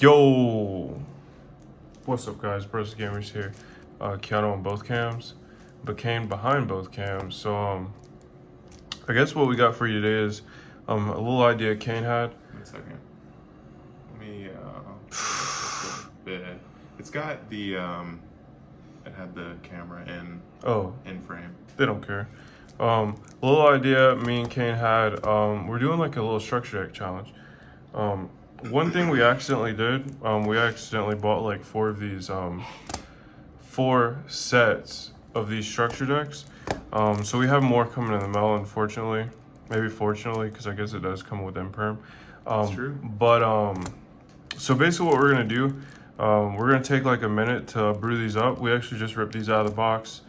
Yo, what's up, guys? Broskiis here. Keanu on both cams, but Kane behind both cams. So, I guess what we got for you today is a little idea Kane had. 1 second. Let me just a bit. It's got the it had the camera in frame. They don't care. A little idea me and Kane had. We're doing like a little structure deck challenge. One thing we accidentally did, we accidentally bought like four of these, 4 sets of these structure decks. So we have more coming in the mail, unfortunately. Maybe fortunately, because I guess it does come with imperm. That's true. But so basically what we're gonna do, we're gonna take like a minute to brew these up. We actually just ripped these out of the box.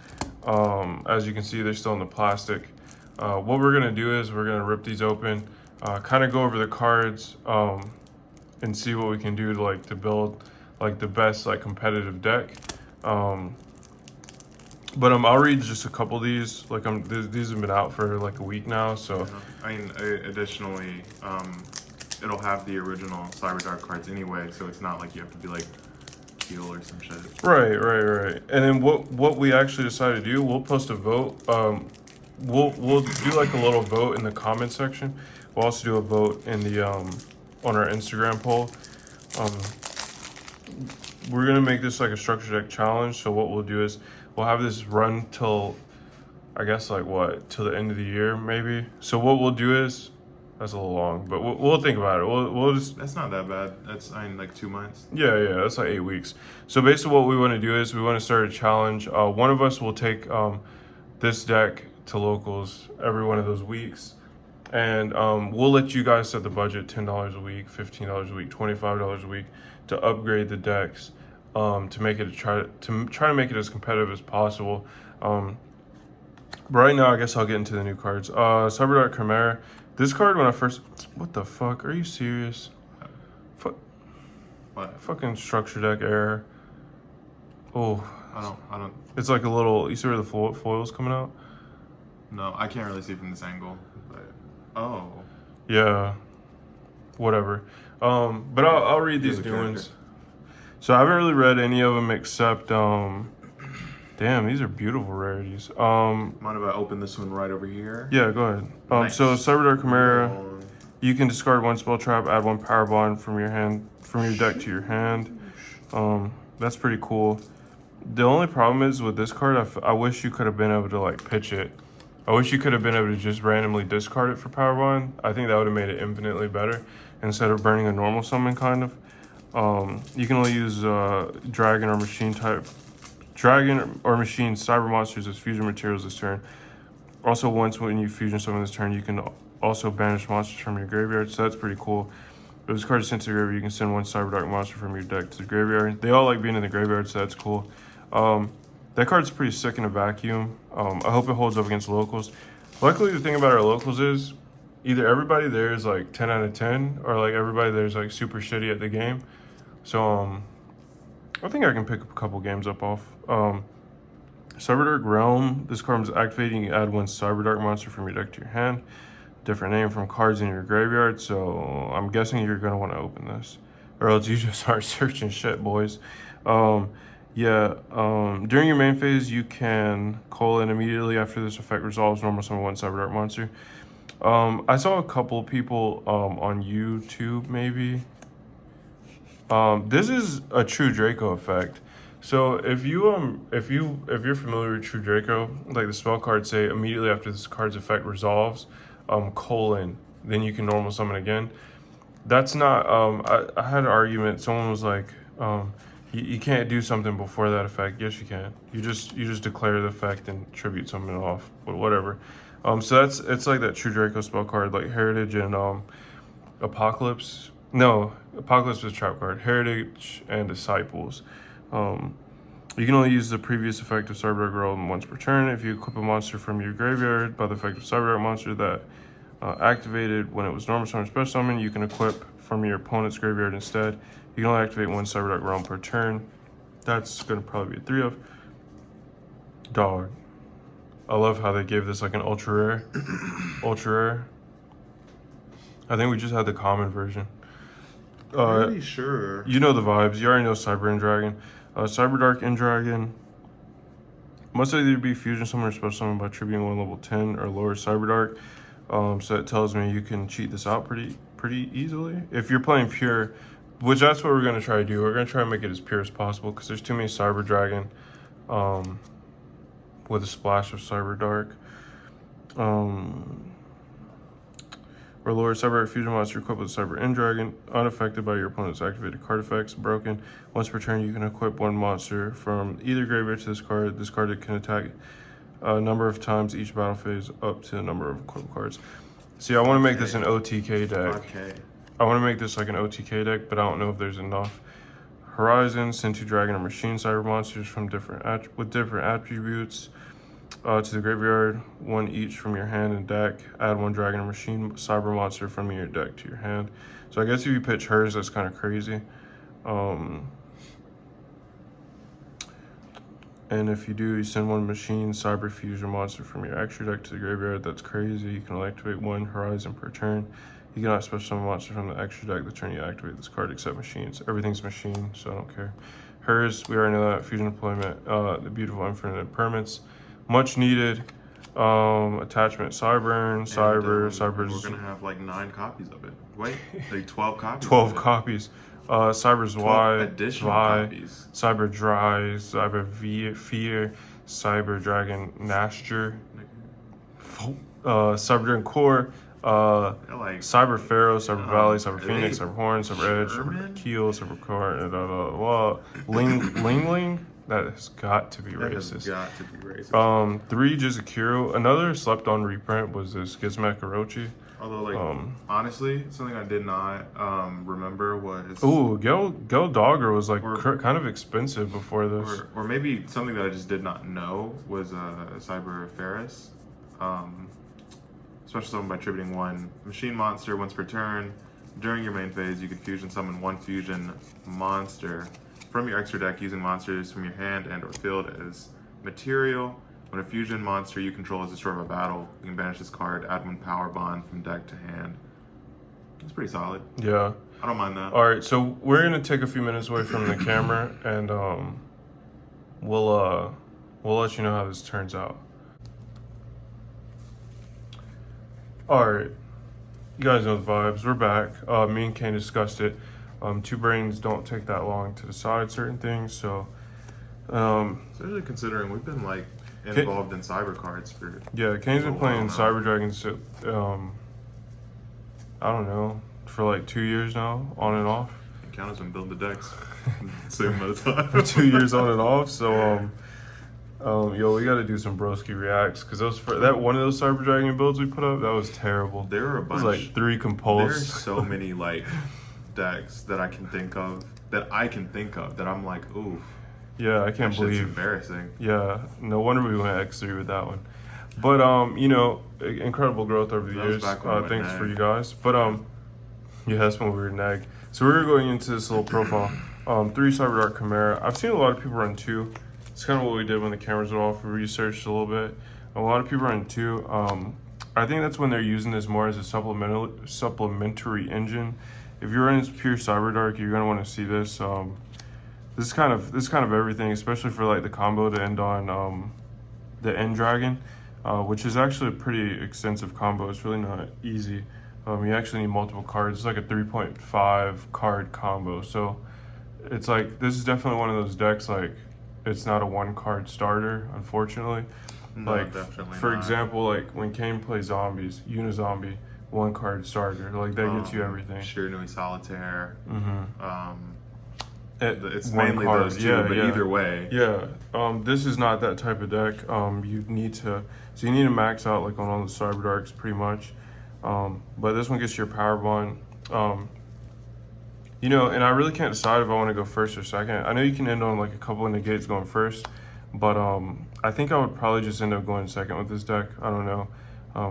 As you can see, they're still in the plastic. What we're gonna do is we're gonna rip these open, kind of go over the cards, and see what we can do to build like the best like competitive deck. But I'll read just a couple of these. Like these have been out for like a week now, so. I mean, additionally, it'll have the original Cyberdark cards anyway, so it's not like you have to be like Keel or some shit. Right. And then what we actually decided to do, we'll post a vote. We'll do like a little vote in the comment section. We'll also do a vote in the on our Instagram poll. We're gonna make this like a structure deck challenge. So what we'll do is we'll have this run till, I guess like what, till the end of the year maybe. So what we'll do is, that's a little long, but we'll think about it. We'll just. That's not that bad. That's like 2 months. Yeah, that's like 8 weeks. So basically what we want to do is we want to start a challenge. One of us will take this deck to locals every one of those weeks. And we'll let you guys set the budget, $10 a week, $15 a week, $25 a week, to upgrade the decks, to make it try to make it as competitive as possible. But right now, I guess I'll get into the new cards. Cyberdark Chimera. This card, when I first, what the fuck? Are you serious? What? Fucking structure deck error. Oh. I don't. It's like a little. You see where the foil's coming out? No, I can't really see from this angle. But oh. Yeah. Whatever. But I'll read these new ones. So I haven't really read any of them except damn, these are beautiful rarities. Mind if I open this one right over here? Yeah, go ahead. Nice. So Cyberdark Chimera, you can discard 1 spell trap, add 1 power bond from your deck to your hand. That's pretty cool. The only problem is with this card, I wish you could have been able to like pitch it. I wish you could have been able to just randomly discard it for power bond. I think that would have made it infinitely better instead of burning a normal summon kind of. You can only use dragon or machine cyber monsters as fusion materials this turn. Also, once when you fusion summon this turn, you can also banish monsters from your graveyard, so that's pretty cool. If this card is sent to the graveyard, you can send 1 Cyberdark monster from your deck to the graveyard. They all like being in the graveyard, so that's cool. That card's pretty sick in a vacuum. I hope it holds up against locals. Luckily, the thing about our locals is either everybody there is like 10 out of 10, or like everybody there is like super shitty at the game. So I think I can pick a couple games up off. Cyberdark Realm. This card is activating. You add 1 Cyberdark monster from your deck to your hand. Different name from cards in your graveyard. So I'm guessing you're gonna want to open this, or else you just start searching shit, boys. During your main phase, you can call in immediately after this effect resolves. Normal summon 1 Cyberdark monster. I saw a couple people on YouTube maybe. This is a True Draco effect. So if you're familiar with True Draco, like the spell cards say immediately after this card's effect resolves, then you can normal summon again. That's not. I had an argument. Someone was like, you can't do something before that effect. Yes, you can. You just declare the effect and tribute summon it off. But whatever. So it's like that True Draco spell card, like Heritage and Apocalypse. No, Apocalypse is a trap card. Heritage and Disciples. You can only use the previous effect of Cyberdark Realm once per turn. If you equip a monster from your graveyard by the effect of Cyberdark monster that activated when it was normal summon or special summon, you can equip from your opponent's graveyard instead. You can only activate 1 Cyberdark Realm per turn. That's going to probably be a 3 of. Dog. I love how they gave this like an ultra rare. Ultra rare. I think we just had the common version. Pretty sure. You know the vibes. You already know Cyber and Dragon. Cyberdark and Dragon must either be fusion summon or special summon by tributing 1 level 10 or lower Cyberdark. So it tells me you can cheat this out pretty easily. If you're playing pure, which that's what we're going to try to do. We're going to try to make it as pure as possible because there's too many Cyber Dragon with a splash of Cyberdark. Or lower Cyberdark fusion monster equipped with Cyber End Dragon, unaffected by your opponent's activated card effects, broken. Once per turn, you can equip 1 monster from either graveyard to this card. This card can attack a number of times each battle phase up to the number of equipped cards. See, I want to make this an OTK deck. Okay. I want to make this like an OTK deck, but I don't know if there's enough. Horizon, send 2 Dragon or Machine Cyber monsters from different attributes to the graveyard, 1 each from your hand and deck. Add 1 Dragon or Machine Cyber monster from your deck to your hand. So I guess if you pitch hers, that's kind of crazy. And if you do, you send 1 Machine Cyber Fusion monster from your extra deck to the graveyard. That's crazy. You can activate 1 Horizon per turn. You cannot special summon a monster from the extra deck the turn you activate this card except machines. Everything's machine, so I don't care. Hers, we already know that. Fusion deployment, the beautiful infinite permits. Much needed. Attachment, Cyber's. We're gonna have like 9 copies of it. Wait, like 12 copies. 12 copies. Cyber's Y, additional Y, copies. Cyber Dry, Cyber Fear, Cyber Dragon Nasture, Cyber Dragon Core, like Cyber Pharaoh, Cyber Valley, Cyber Phoenix, Cyber Horn, Cyber Edge, German? Cyber Keel, Cyber Core, Ling. That has got to be racist. Got to be racist. 3 Jizukiro. Another slept on reprint was this Gizmek Orochi. Although, like, honestly, something I did not remember was... Ooh, Gel Dogger was, like, kind of expensive before this. Or maybe something that I just did not know was Cyber Ferris. Special summon by tributing 1 machine monster once per turn. During your main phase, you can fusion summon 1 fusion monster from your extra deck using monsters from your hand and or field as material. When a fusion monster you control is destroyed by battle, you can banish this card, add 1 power bond from deck to hand. It's pretty solid. Yeah. I don't mind that. Alright, so we're gonna take a few minutes away from the camera and we'll let you know how this turns out. Alright. You guys know the vibes. We're back. Me and Kane discussed it. 2 brains don't take that long to decide certain things, so especially considering we've been like involved in cyber cards for Kane's been playing Cyber Dragons I don't know, for like 2 years now, on and off. And Counters been building the decks same amount of time. For 2 years on and off, so we gotta do some broski reacts because that one of those Cyber Dragon builds we put up, that was terrible. There are a bunch. It was like 3 compulse. There's so many like decks that I can think of that I'm like, oof. Yeah, I can't believe. It's embarrassing. Yeah, no wonder we went X3 with that one. But incredible growth over the years. Thanks for you guys. But yeah, that's when we were nag. So we're going into this little profile. 3 Cyberdark Chimera. I've seen a lot of people run 2. It's kind of what we did when the cameras were off. We researched a little bit. A lot of people run 2. I think that's when they're using this more as a supplementary engine. If you're running pure Cyberdark, you're gonna want to see this. This is kind of everything, especially for like the combo to end on the End Dragon, which is actually a pretty extensive combo. It's really not easy. You actually need multiple cards. It's like a 3.5 card combo. So it's like, this is definitely one of those decks, like, it's not a 1 card starter, unfortunately. No, like, definitely for not. example, like when Kane plays zombies, Unizombie, 1 card starter, like that gets you everything. Shiranui Solitaire. It's one mainly card. those 2, but either way. Yeah, this is not that type of deck. You need to max out like on all the Cyberdarks pretty much. But this one gets your power bond. And I really can't decide if I want to go first or second. I know you can end on like a couple of negates going first, but I think I would probably just end up going second with this deck. I don't know,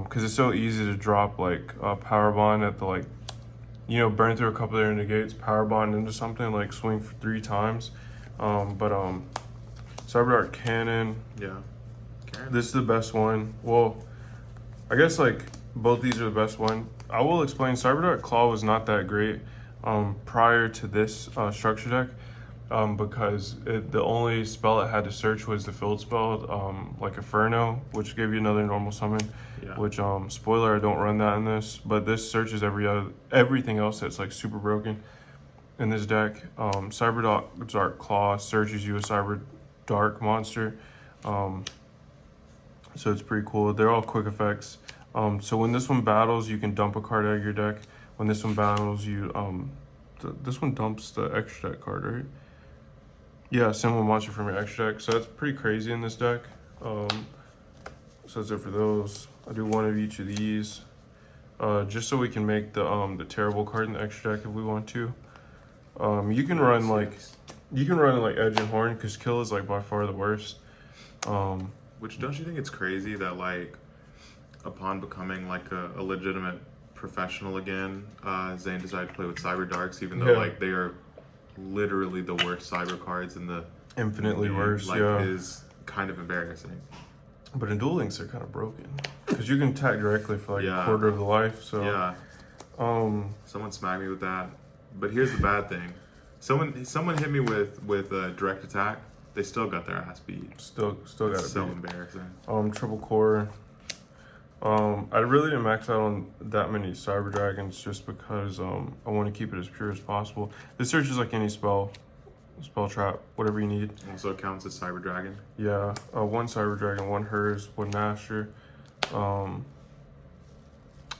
because it's so easy to drop like power bond at the like, burn through a couple of their negates, power bond into something, like swing for 3 times. Cyberdark Cannon. Yeah. This is the best one. Well, I guess like both these are the best one. I will explain. Cyberdark Claw was not that great. prior to this structure deck, because the only spell it had to search was the field spell, like Inferno, which gave you another normal summon. Yeah. Which spoiler, I don't run that in this, but this searches everything else that's like super broken in this deck. Cyberdark Claw searches you a Cyberdark monster, so it's pretty cool. They're all quick effects. So when this one battles, you can dump a card out of your deck. When this one battles, you this one dumps the extra deck card, right? Yeah, send one monster from your extra deck. So that's pretty crazy in this deck. So that's it for those. I'll do one of each of these, just so we can make the terrible card in the extra deck if we want to. You can run like Edge and Horn, because Kill is like by far the worst. Which, don't you think it's crazy that like upon becoming like a legitimate professional again, Zane decided to play with Cyberdarks, even though like they are literally the worst cyber cards in the infinitely worse. Like, yeah, is kind of embarrassing. But in Duel Links, they're kind of broken, because you can attack directly for like a quarter of the life. So yeah, someone smacked me with that. But here's the bad thing: someone hit me with a direct attack. They still got their ass beat. Still got it. So embarrassing. Triple core. I really didn't max out on that many Cyber Dragons, just because I want to keep it as pure as possible. This searches like any spell trap, whatever you need. Also counts as Cyber Dragon. Yeah, one Cyber Dragon, one Hers, one Master. I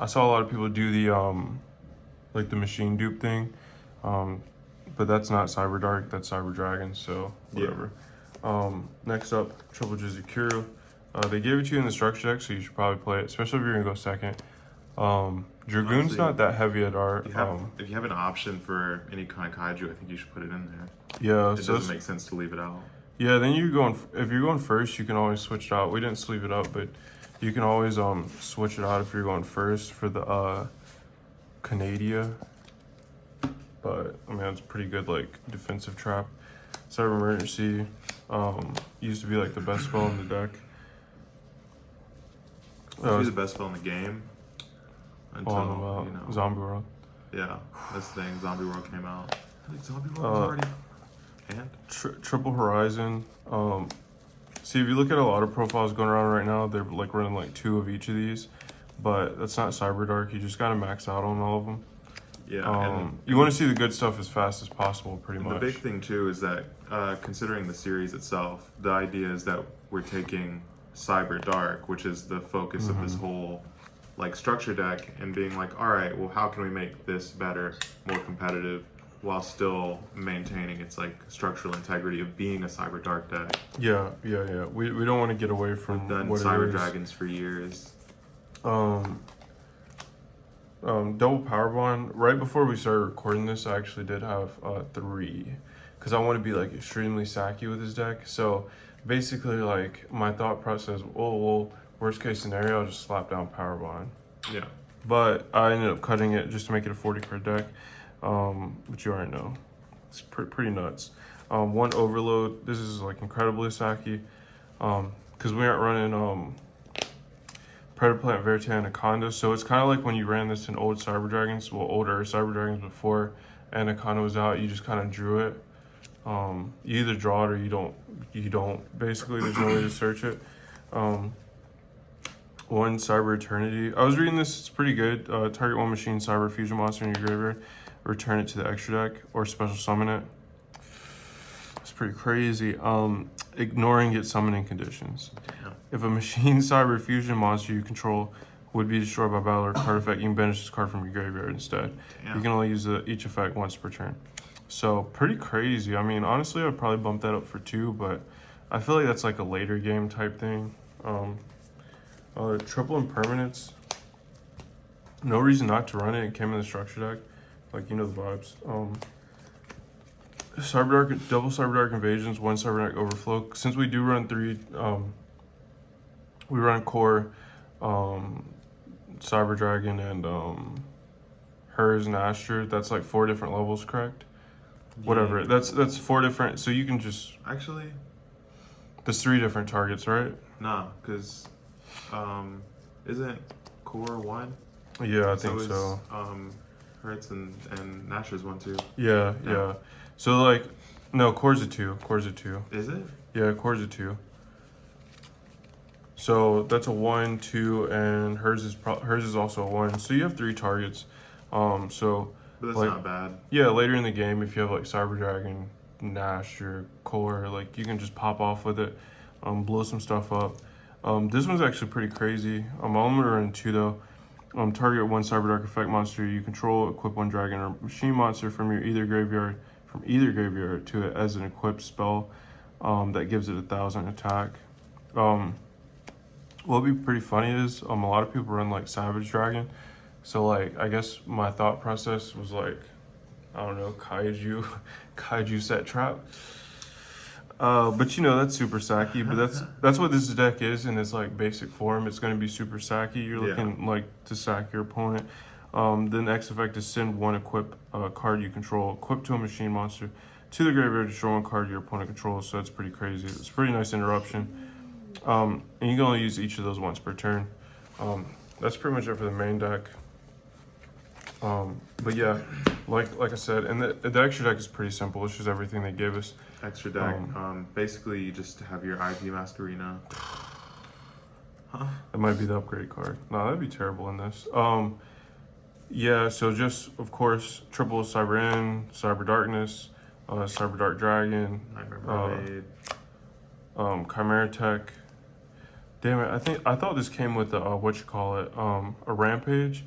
saw a lot of people do the like the machine dupe thing, but that's not Cyber Dark, that's Cyber Dragon, so whatever. Next up, Triple Yugioh. They gave it to you in the structure deck, so you should probably play it, especially if you're gonna go second. Dragoon's Honestly, not that heavy at art. If you have an option for any kind of kaiju, I think you should put it in there. Yeah, it doesn't make sense to leave it out. Yeah, then if you're going first, you can always switch it out. We didn't sleeve it up, but you can always switch it out if you're going first for the Canadia. But I mean, it's pretty good like defensive trap. Cyber Emergency used to be like the best spell in the deck. It's the best spell in the game until Zombie World. Yeah, that's the thing. Zombie World came out. I think Zombie World was already. And Triple Horizon. See, if you look at a lot of profiles going around right now, they're like running like 2 of each of these, but that's not Cyberdark. You just gotta max out on all of them. Yeah, you want to see the good stuff as fast as possible, pretty much. The big thing too is that considering the series itself, the idea is that we're taking Cyberdark, which is the focus of this whole like structure deck, and being like, all right, well, how can we make this better, more competitive, while still maintaining its like structural integrity of being a Cyberdark deck. Yeah. We don't want to get away from We've done what Cyber it is. Dragons for years. Double power bond. Right before we started recording this, I actually did have 3, because I want to be like extremely sacky with this deck. So basically, like my thought process, well, worst case scenario, I'll just slap down power bond. Yeah. But I ended up cutting it just to make it a 40 card deck. But you already know, it's pretty nuts. 1 overload. This is like incredibly sacky, because we aren't running Predator Plant, Verite, Anaconda. So it's kind of like when you ran this in old Cyber Dragons, well, older Cyber Dragons before Anaconda was out. You just kind of drew it. You either draw it or you don't. Basically, there's no way to search it. 1 Cyber Eternity. I was reading this. It's pretty good. Target 1 machine Cyber Fusion monster in your graveyard. Return it to the extra deck or special summon it. It's pretty crazy. Ignoring its summoning conditions. Damn. If a machine Cyber Fusion monster you control would be destroyed by battle or card effect, you can banish this card from your graveyard instead. Damn. You can only use each effect once per turn. So pretty crazy. I mean, honestly, I'd probably bump that up for 2, but I feel like that's like a later game type thing. Triple Impermanence. No reason not to run it. It came in the structure deck. Like, you know the vibes. Cyberdark, double Cyberdark Invasions, 1 Cyberdark Overflow. Since we do run 3, we run core, Cyber Dragon, and Hers and Asher. That's like 4 different levels, correct? Yeah. Whatever. That's 4 different. So you can just. Actually, there's 3 different targets, right? nah, because isn't core 1? Yeah, I think so. Hurts and Nash's one too. Yeah, No. yeah. So like, no, cores are 2. Cores are 2. Is it? Yeah, cores are 2. So that's a 1, 2, and hers is also a 1. So you have 3 targets. So But that's like, not bad. yeah, later in the game, if you have like Cyber Dragon, Nash, or Core, like you can just pop off with it, blow some stuff up. This one's actually pretty crazy. I'm gonna run 2 though. Target 1 Cyberdark effect monster you control, equip 1 dragon or machine monster from either graveyard to it as an equipped spell that gives it 1,000 attack. What would be pretty funny is a lot of people run like Savage Dragon. So like I guess my thought process was like, I don't know, kaiju set trap. But you know that's super sacky. But that's what this deck is in its like basic form. It's going to be super sacky. You're looking like to sack your opponent. Then the next effect is send 1 equip card you control, equip to a machine monster, to the graveyard to show 1 card your opponent controls. So that's pretty crazy. It's a pretty nice interruption. And you can only use each of those once per turn. That's pretty much it for the main deck. But yeah, like I said, and the extra deck is pretty simple. It's just everything they gave us. Extra deck. Basically, you just have your IP Masquerena. Huh? That might be the upgrade card. No, that'd be terrible in this. Yeah, so just, of course, triple Cyber End, Cyber Darkness, Cyber Dark Dragon, Nightmare Mermaid. Chimera Tech. Damn it, I thought this came with a Rampage.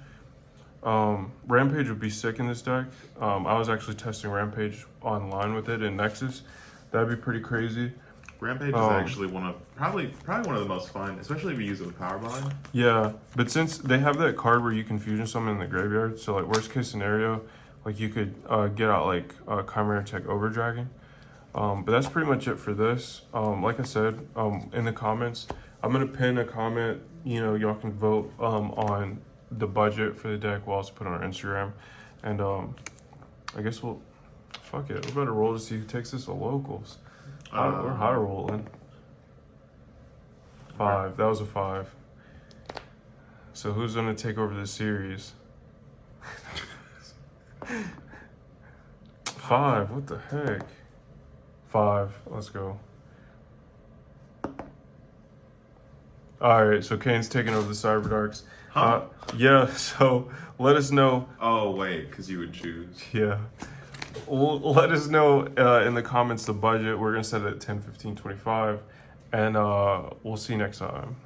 Rampage would be sick in this deck. I was actually testing Rampage online with it in Nexus. That'd be pretty crazy. Rampage is actually probably one of the most fun, especially if you use it with Power Bind. Yeah, but since they have that card where you can fusion summon in the graveyard, so like worst case scenario, like you could get out like Chimera Tech Over Dragon. But that's pretty much it for this. Like I said, in the comments, I'm gonna pin a comment. You know, y'all can vote on the budget for the deck. We'll also put it on our Instagram, and I guess fuck it. We better roll to see who takes this to locals. We're high rolling. 5. That was a 5. So who's gonna take over the series? 5. What the heck? 5. Let's go. All right. So Kane's taking over the Cyberdarks. Huh? Yeah. So let us know. Oh wait, because you would choose. Yeah. Let us know in the comments the budget. We're gonna set it at 10, 15, 25, and we'll see you next time.